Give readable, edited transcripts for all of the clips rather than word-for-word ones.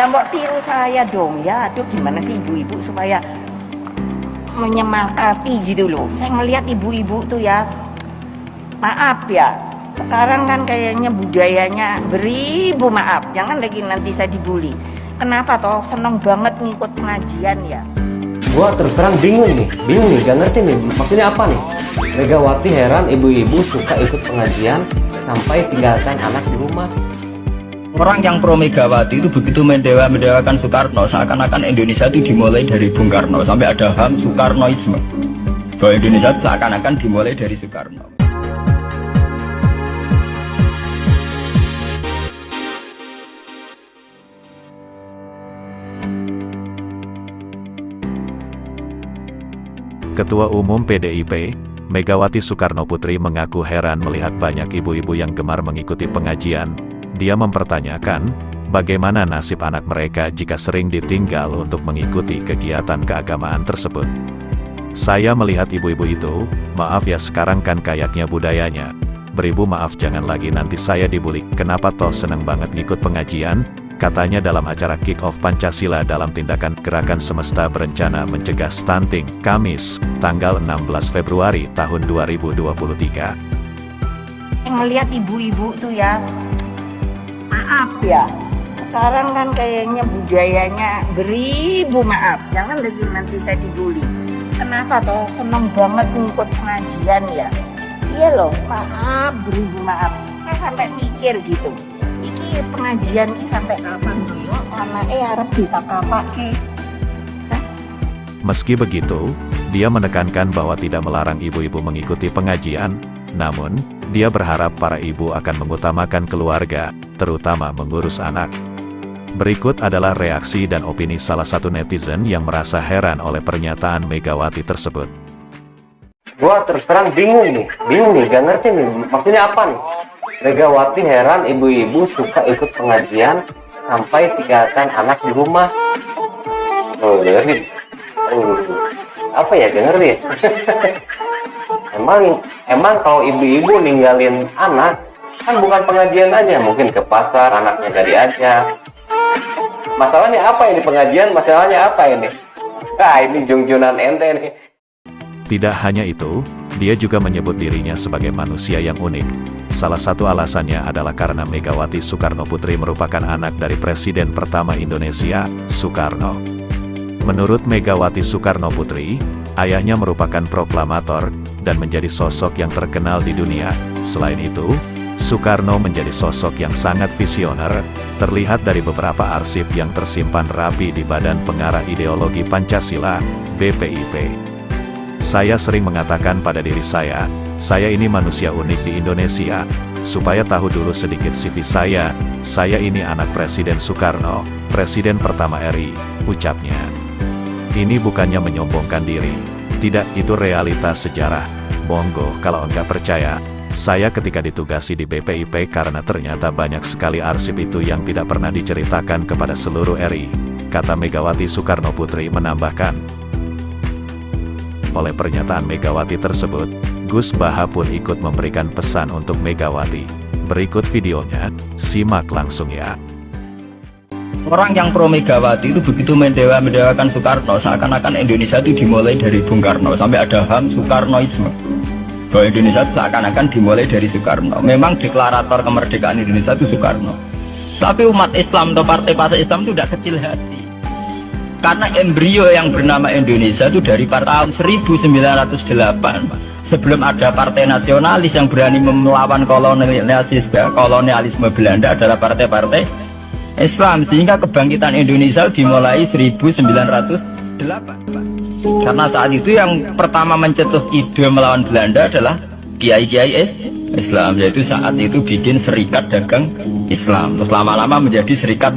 ya mbok tiru saya dong ya. Aduh gimana sih ibu-ibu supaya menyemangati gitu loh. Saya ngelihat ibu-ibu tuh ya, maaf ya, sekarang kan kayaknya budayanya beribu maaf. Jangan lagi nanti saya dibully. Kenapa toh seneng banget ngikut pengajian ya? Gua terus terang bingung nih, gak ngerti nih maksudnya apa nih. Megawati heran ibu-ibu suka ikut pengajian sampai tinggalkan anak di rumah. Orang yang pro Megawati itu begitu mendewakan Soekarno, seakan-akan Indonesia itu dimulai dari Bung Karno, sampai ada HAM Soekarnoisme, bahwa Indonesia itu seakan-akan dimulai dari Soekarno. Ketua Umum PDIP, Megawati Soekarnoputri mengaku heran melihat banyak ibu-ibu yang gemar mengikuti pengajian. Dia mempertanyakan, bagaimana nasib anak mereka jika sering ditinggal untuk mengikuti kegiatan keagamaan tersebut. Saya melihat ibu-ibu itu, maaf ya sekarang kan kayaknya budayanya. Beribu maaf jangan lagi nanti saya dibully, kenapa toh seneng banget ngikut pengajian? Katanya dalam acara kick-off Pancasila dalam tindakan Gerakan Semesta Berencana Mencegah Stunting, Kamis, tanggal 16 Februari tahun 2023. Ngelihat ibu-ibu tuh ya, maaf ya, sekarang kan kayaknya budayanya beribu maaf. Jangan lagi nanti saya dibully. Kenapa toh seneng banget ngikut pengajian ya? Iya loh, maaf beribu maaf. Saya sampai mikir gitu. Iki pengajian ini sampai kapan tuh yo? Anake arep ditakapake. Meski begitu, dia menekankan bahwa tidak melarang ibu-ibu mengikuti pengajian, namun, dia berharap para ibu akan mengutamakan keluarga, terutama mengurus anak. Berikut adalah reaksi dan opini salah satu netizen yang merasa heran oleh pernyataan Megawati tersebut. Gua terus terang bingung nih, gak ngerti nih maksudnya apa nih. Megawati heran ibu-ibu suka ikut pengajian sampai tinggalkan anak di rumah. Apa ya, gak ngerti ya? Emang kalau ibu-ibu ninggalin anak kan bukan pengajian aja, mungkin ke pasar anaknya gak diajak. Masalahnya apa ini pengajian? Masalahnya apa ini? Ini jungjunan ente nih. Tidak hanya itu, dia juga menyebut dirinya sebagai manusia yang unik. Salah satu alasannya adalah karena Megawati Soekarnoputri merupakan anak dari Presiden pertama Indonesia, Soekarno. Menurut Megawati Soekarnoputri, ayahnya merupakan proklamator dan menjadi sosok yang terkenal di dunia. Selain itu, Soekarno menjadi sosok yang sangat visioner, terlihat dari beberapa arsip yang tersimpan rapi di Badan Pengarah Ideologi Pancasila, BPIP. Saya sering mengatakan pada diri saya ini manusia unik di Indonesia. Supaya tahu dulu sedikit CV saya ini anak Presiden Soekarno, Presiden pertama RI, ucapnya. Ini bukannya menyombongkan diri. Tidak, itu realitas sejarah. Monggo, kalau enggak percaya, saya ketika ditugasi di BPIP karena ternyata banyak sekali arsip itu yang tidak pernah diceritakan kepada seluruh RI, kata Megawati Soekarnoputri menambahkan. Oleh pernyataan Megawati tersebut, Gus Baha pun ikut memberikan pesan untuk Megawati. Berikut videonya, simak langsung ya. Orang yang pro Megawati itu begitu mendewakan Soekarno, seakan-akan Indonesia itu dimulai dari Bung Karno, sampai ada HAM Soekarnoisme, bahwa Indonesia itu seakan-akan dimulai dari Soekarno. Memang deklarator kemerdekaan Indonesia itu Soekarno, tapi umat Islam atau partai-partai Islam itu tidak kecil hati, karena embrio yang bernama Indonesia itu dari tahun 1908, sebelum ada partai nasionalis yang berani melawan kolonialisme Belanda adalah partai-partai Islam, sehingga kebangkitan Indonesia dimulai 1908. Karena saat itu yang pertama mencetus ide melawan Belanda adalah kiai-kiai Islam, yaitu saat itu bikin serikat dagang Islam, terus lama-lama menjadi serikat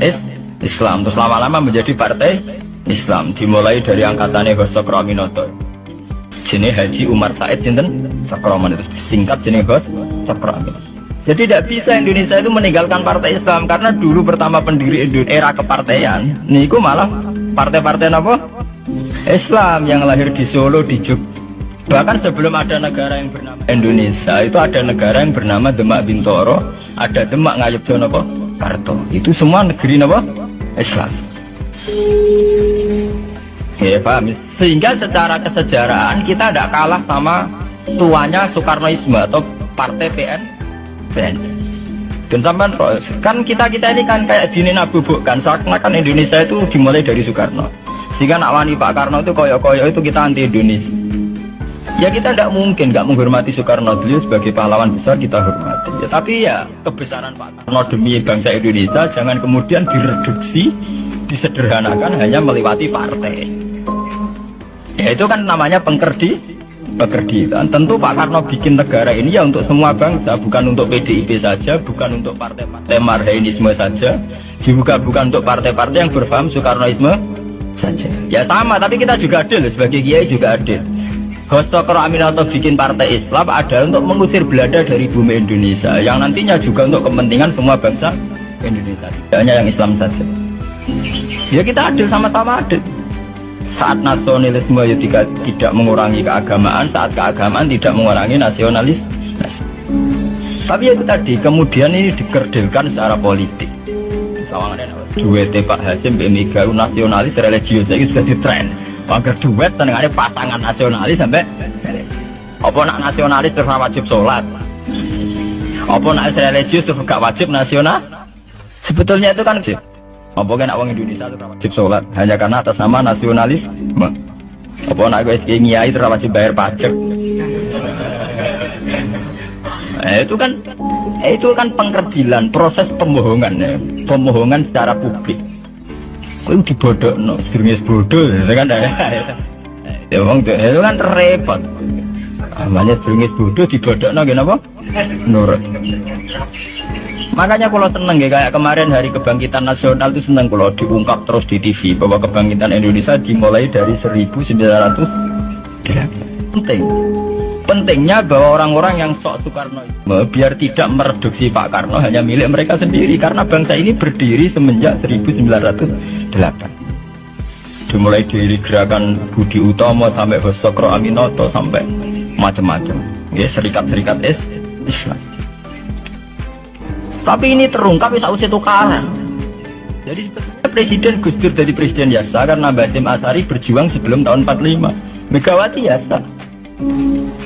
Islam, terus lama-lama menjadi partai Islam. Dimulai dari angkatannya Cokroaminoto, jenis Haji Umar Said Sinten Cokroaminoto, itu disingkat jenis Cokroaminoto. Jadi tidak bisa Indonesia itu meninggalkan partai Islam, karena dulu pertama pendiri era kepartaian niku malah partai-partai apa? Islam yang lahir di Solo, di Jogja. Bahkan sebelum ada negara yang bernama Indonesia, itu ada negara yang bernama Demak Bintoro, ada Demak Ngayogyakarta, Parto. Itu semua negeri apa? Islam. Ya paham. Sehingga secara kesejarahan kita tidak kalah sama tuanya Soekarnoisme atau Partai PN. Dan sampean kan kita ini kan kayak dini nabubukkan, karena kan Indonesia itu dimulai dari Soekarno. Sehingga nak wani Pak Karno itu koyok-koyok itu kita anti Indonesia. Ya kita tidak mungkin nggak menghormati Soekarno, beliau sebagai pahlawan besar kita hormati. Ya, tapi ya kebesaran Pak Karno demi bangsa Indonesia jangan kemudian direduksi, disederhanakan hanya melewati partai. Ya itu kan namanya pekerditan. Tentu Pak Karno bikin negara ini ya untuk semua bangsa, bukan untuk PDIP saja, bukan untuk partai-partai marhainisme saja, juga bukan untuk partai-partai yang berpaham Soekarnoisme saja. Ya sama, tapi kita juga adil, sebagai kiai juga adil. Hostokro Aminoto bikin partai Islam adalah untuk mengusir Belanda dari bumi Indonesia, yang nantinya juga untuk kepentingan semua bangsa Indonesia, tidak hanya yang Islam saja. Ya kita adil, sama-sama adil. Saat nasionalisme ya tidak mengurangi keagamaan, saat keagamaan tidak mengurangi nasionalis. Tapi ya itu tadi, kemudian ini dikerdilkan secara politik. Duet Pak Hasim Mega nasionalis religius itu sudah ditren. Agar duet senengannya pasangan nasionalis sampai apa nak nasionalis terus wajib sholat, apa nak religius terus gak wajib nasional. Sebetulnya itu kan sih. Apa kan orang Indonesia itu wajib sholat hanya karena atas nama nasionalis. Apa nak gue kiai itu wajib bayar pajak. Itu kan pengkerdilan, proses pembohongan ya. Pembohongan secara publik. Kau dibodokno, sedurunge bodoh, kan ya. Itu kan repot. Namanya sedurunge bodoh dibodokno kenapa? Nurut. Makanya kalau seneng ya, kayak kemarin hari kebangkitan nasional itu seneng kalau diungkap terus di TV bahwa kebangkitan Indonesia dimulai dari 1900. Pentingnya bahwa orang-orang yang sok Soekarnoisme biar tidak mereduksi Pak Karno hanya milik mereka sendiri, karena bangsa ini berdiri semenjak 1908. Dimulai dari gerakan Budi Utomo sampai Hostokro Aminoto sampai macam-macam. Ya, serikat-serikat Islam. Tapi ini terungkap sausnya tukaran. Jadi sebetulnya Presiden Gus Dur dari Presiden Yasa karena Basim Asari berjuang sebelum tahun 45. Megawati Yasa.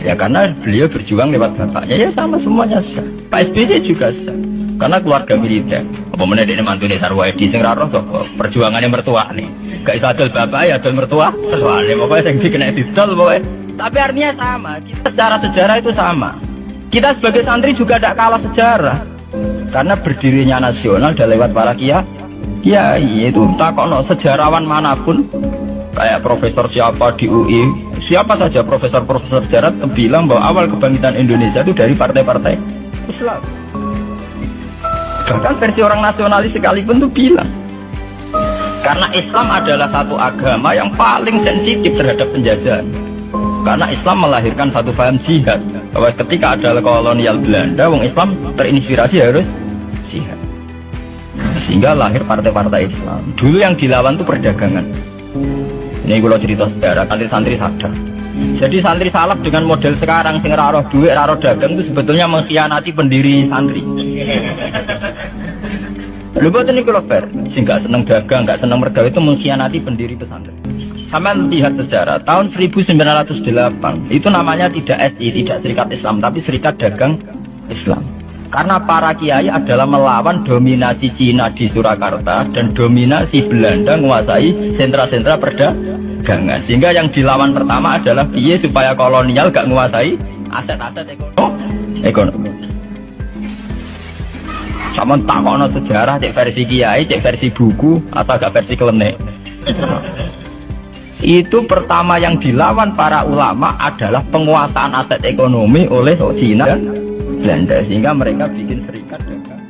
Ya karena beliau berjuang lewat bapaknya, ya sama semuanya sah. Pak SBY juga sah karena keluarga militer. Apa mana dia mantune Sarwaedi sing ra roh perjuangannya mertua nih. Gak iso adol bapak ya adol mertua. Soalnya pokoknya sing kena didol pokoknya. Tapi artinya sama, kita secara sejarah itu sama. Kita sebagai santri juga tidak kalah sejarah. Karena berdirinya nasional dan lewat para kiai itu takokno sejarawan manapun kayak profesor siapa di UI, siapa saja profesor sejarah bilang bahwa awal kebangkitan Indonesia itu dari partai-partai Islam. Bahkan versi orang nasionalis sekalipun tuh bilang karena Islam adalah satu agama yang paling sensitif terhadap penjajahan. Karena Islam melahirkan satu paham jihad, bahwa ketika ada kolonial Belanda, wong Islam terinspirasi harus jihad. Sehingga lahir partai-partai Islam. Dulu yang dilawan itu perdagangan. Ini kalau cerita sejarah, santri-santri sadar. Jadi santri salaf dengan model sekarang, sing roh duit, roh dagang itu sebetulnya mengkhianati pendiri santri. Lalu buat ini kalau fair, sing gak seneng dagang, gak seneng mergawe itu mengkhianati pendiri pesantren. Sampai lihat sejarah, tahun 1908 itu namanya tidak SI, tidak Serikat Islam, tapi Serikat Dagang Islam. Karena para kiai adalah melawan dominasi Cina di Surakarta dan dominasi Belanda menguasai sentra-sentra perdagangan. Sehingga yang dilawan pertama adalah piye supaya kolonial gak menguasai aset-aset ekonomi. Sama takono sejarah, cek versi kiai, cek versi buku, asal gak versi klenek. Itu pertama yang dilawan para ulama adalah penguasaan aset ekonomi oleh Cina dan Belanda, sehingga mereka bikin serikat dagang.